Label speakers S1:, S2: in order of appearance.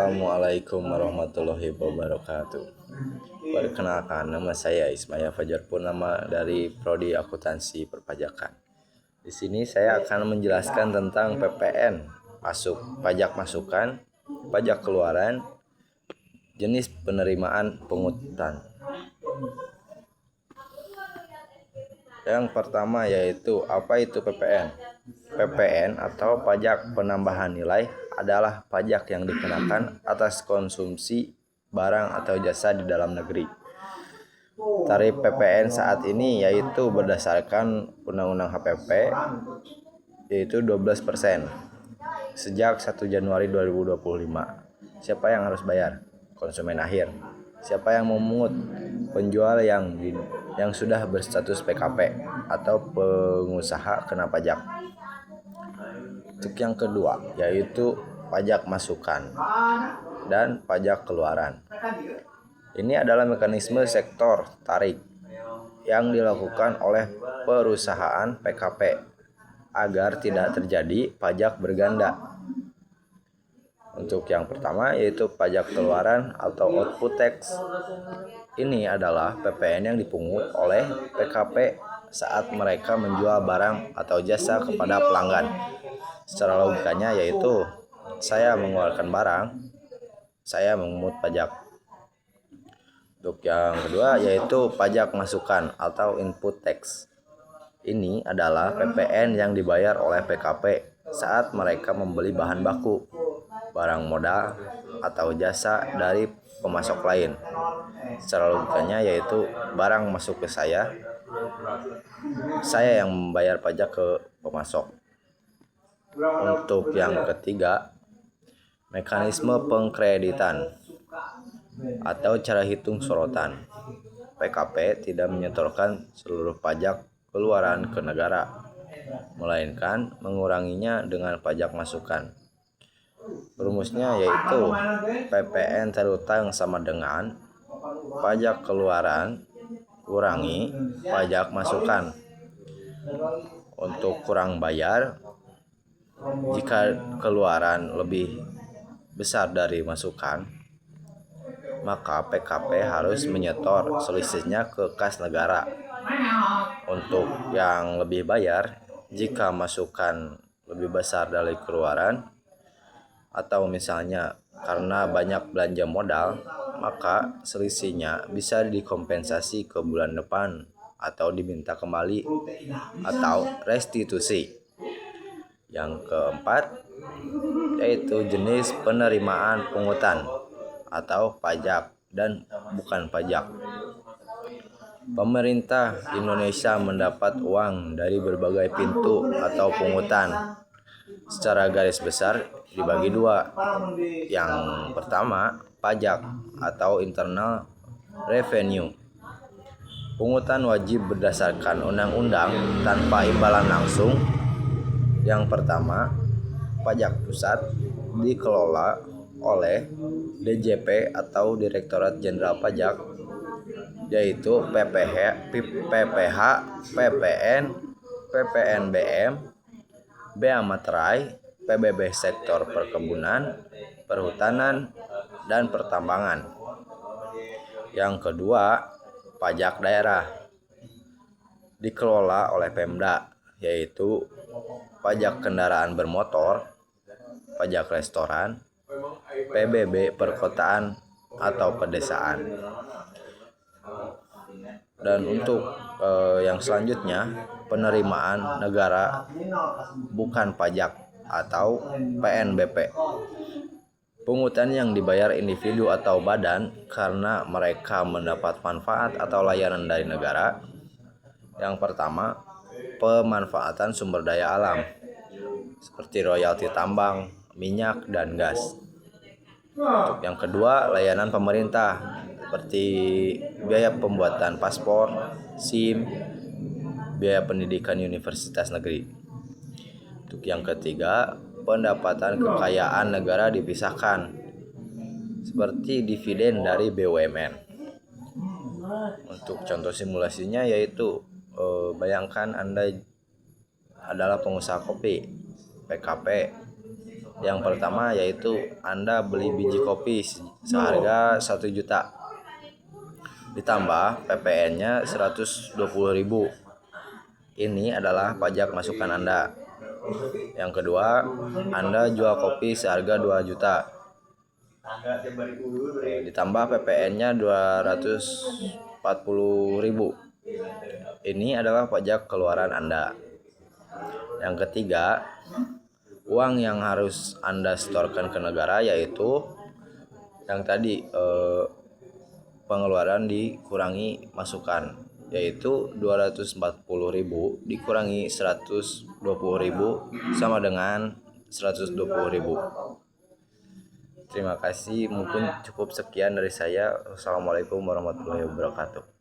S1: Assalamualaikum warahmatullahi wabarakatuh. Perkenalkan, nama saya Ismaya Fajar Purnama dari Prodi Akuntansi Perpajakan. Di sini saya akan menjelaskan tentang PPN, pajak masukan, pajak keluaran, jenis penerimaan pungutan. Yang pertama yaitu apa itu PPN? PPN atau pajak penambahan nilai adalah pajak yang dikenakan atas konsumsi barang atau jasa di dalam negeri. Tarif PPN saat ini yaitu berdasarkan Undang-Undang HPP yaitu 12% sejak 1 Januari 2025. Siapa yang harus bayar? Konsumen akhir. Siapa yang memungut? Penjual yang sudah berstatus PKP atau pengusaha kena pajak. Untuk yang kedua yaitu pajak masukan dan pajak keluaran. Ini adalah mekanisme sektor tarik yang dilakukan oleh perusahaan PKP agar tidak terjadi pajak berganda. Untuk yang pertama yaitu pajak keluaran atau output tax. Ini adalah PPN yang dipungut oleh PKP saat mereka menjual barang atau jasa kepada pelanggan. Secara logikanya yaitu saya mengeluarkan barang, saya memungut pajak. Untuk yang kedua yaitu pajak masukan atau input tax. Ini adalah PPN yang dibayar oleh PKP saat mereka membeli bahan baku, barang modal, atau jasa dari pemasok lain. Secara logikanya yaitu barang masuk ke saya yang membayar pajak ke pemasok. Untuk yang ketiga, mekanisme pengkreditan atau cara hitung sorotan. PKP tidak menyetorkan seluruh pajak keluaran ke negara, melainkan menguranginya dengan pajak masukan. Rumusnya yaitu PPN terutang sama dengan pajak keluaran kurangi pajak masukan. Untuk kurang bayar, jika keluaran lebih besar dari masukan, maka PKP harus menyetor selisihnya ke kas negara. Untuk yang lebih bayar, jika masukan lebih besar dari keluaran, atau misalnya karena banyak belanja modal, maka selisihnya bisa dikompensasi ke bulan depan atau diminta kembali atau restitusi. Yang keempat yaitu jenis penerimaan pungutan atau pajak dan bukan pajak. Pemerintah Indonesia mendapat uang dari berbagai pintu atau pungutan. Secara garis besar dibagi dua. Yang pertama, pajak atau internal revenue. Pungutan wajib berdasarkan undang-undang tanpa imbalan langsung. Yang pertama, pajak pusat dikelola oleh DJP atau Direktorat Jenderal Pajak, yaitu PPH, PPN, PPNBM, Bea Materai, PBB sektor perkebunan, perhutanan, dan pertambangan. Yang kedua, pajak daerah dikelola oleh Pemda, yaitu pajak kendaraan bermotor, pajak restoran, PBB perkotaan atau pedesaan. Dan untuk yang selanjutnya, penerimaan negara bukan pajak atau PNBP. Pungutan yang dibayar individu atau badan karena mereka mendapat manfaat atau layanan dari negara. Yang pertama, pemanfaatan sumber daya alam seperti royalti tambang, minyak, dan gas. Untuk yang kedua, layanan pemerintah seperti biaya pembuatan paspor, SIM, biaya pendidikan universitas negeri. Untuk yang ketiga, pendapatan kekayaan negara dipisahkan seperti dividen dari BUMN. Untuk contoh simulasinya yaitu bayangkan Anda adalah pengusaha kopi PKP Yang pertama yaitu Anda beli biji kopi seharga 1 juta. Ditambah PPN-nya 120.000. Ini adalah pajak masukan Anda. Yang kedua, Anda jual kopi seharga 2 juta. Ditambah PPN-nya 240.000. Ini adalah pajak keluaran Anda. Yang ketiga, uang yang harus Anda setorkan ke negara yaitu yang tadi pengeluaran dikurangi masukan, yaitu 240.000 dikurangi 120.000 sama dengan 120.000. Terima kasih, mungkin cukup sekian dari saya. Wassalamualaikum warahmatullahi wabarakatuh.